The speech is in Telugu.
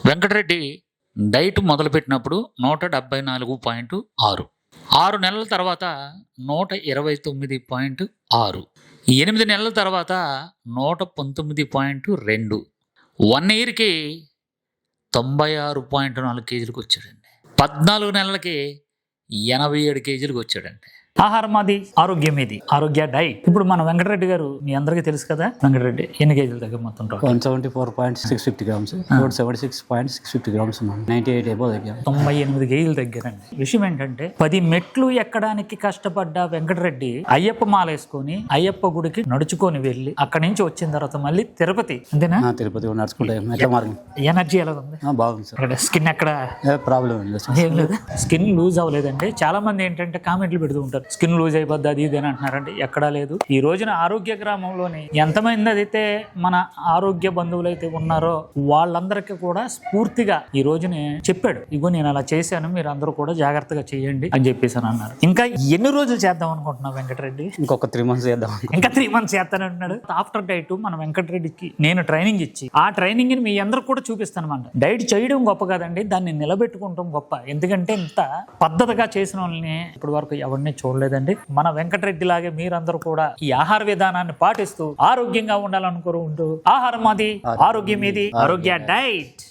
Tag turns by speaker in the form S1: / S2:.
S1: వెంకటరెడ్డి డైట్ మొదలుపెట్టినప్పుడు 174.6, 6 నెలల తర్వాత 129.6, 8 నెలల తర్వాత 119.2, 1 ఇయర్కి 96.4 కేజీలకు వచ్చాడండి. 14 నెలలకి 87 కేజీలకు వచ్చాడండి. ఆహారం అది, ఆరోగ్యం ఇది, ఆరోగ్య డైట్. ఇప్పుడు మన వెంకటరెడ్డి గారు మీ అందరికీ తెలుసు కదా. వెంకటరెడ్డి ఎన్ని కేజీలు దగ్గర మొత్తం
S2: 174.650 grams, 176.650 grams, 98 above దగ్గర,
S1: 98 కేజీలు దగ్గరండి. విషయం ఏంటంటే 10 మెట్లు ఎక్కడానికి కష్టపడ్డ వెంకటరెడ్డి అయ్యప్ప మాల వేసుకొని అయ్యప్ప గుడికి నడుచుకొని వెళ్ళి అక్కడి నుంచి వచ్చిన తర్వాత మళ్ళీ తిరుపతి, అంతేనా?
S2: తిరుపతి నడుచుకుంటే మెట్ల మార్గం.
S1: ఎనర్జీ ఎలా ఉంది?
S2: బాగుంది సార్.
S1: అక్కడ స్కిన్ ఎక్కడ
S2: ప్రాబ్లం
S1: ఏం లేదు, స్కిన్ లూజ్ అవ్వలేదండి. చాలా మంది ఏంటంటే కామెంట్లు పెడుతూ ఉంటారు, స్కిన్ లూజ్ అయిపోద్ది అది ఇది అని అంటున్నారంటే ఎక్కడా లేదు. ఈ రోజున ఆరోగ్య గ్రామంలోని ఎంతమంది అయితే మన ఆరోగ్య బంధువులు అయితే ఉన్నారో వాళ్ళందరికీ కూడా స్ఫూర్తిగా ఈ రోజునే చెప్పాడు, ఇగో నేను అలా చేశాను, మీరు అందరూ కూడా జాగ్రత్తగా చేయండి అని చెప్పేసి అని అన్నారు. ఇంకా ఎన్ని రోజులు చేద్దాం అనుకుంటున్నావు వెంకటరెడ్డి?
S2: ఇంకొక 3 months చేద్దాం.
S1: ఇంకా 3 months చేస్తానంటున్నాడు. ఆఫ్టర్ డైట్ మన వెంకటరెడ్డికి నేను ట్రైనింగ్ ఇచ్చి ఆ ట్రైనింగ్ ని మీ అందరికి కూడా చూపిస్తాను అన్నమాట. డైట్ చేయడం గొప్ప కాదండి, దాన్ని నిలబెట్టుకుంటాం గొప్ప. ఎందుకంటే ఇంత పద్ధతిగా చేసిన వాళ్ళని ఇప్పటి వరకు ఎవరిని చూడలేదండి. మన వెంకటరెడ్డి లాగే మీరందరూ కూడా ఈ ఆహార విధానాన్ని పాటిస్తూ ఆరోగ్యంగా ఉండాలనుకుంటూ ఆహారం అది, ఆరోగ్యం ఇది, ఆరోగ్య డైట్.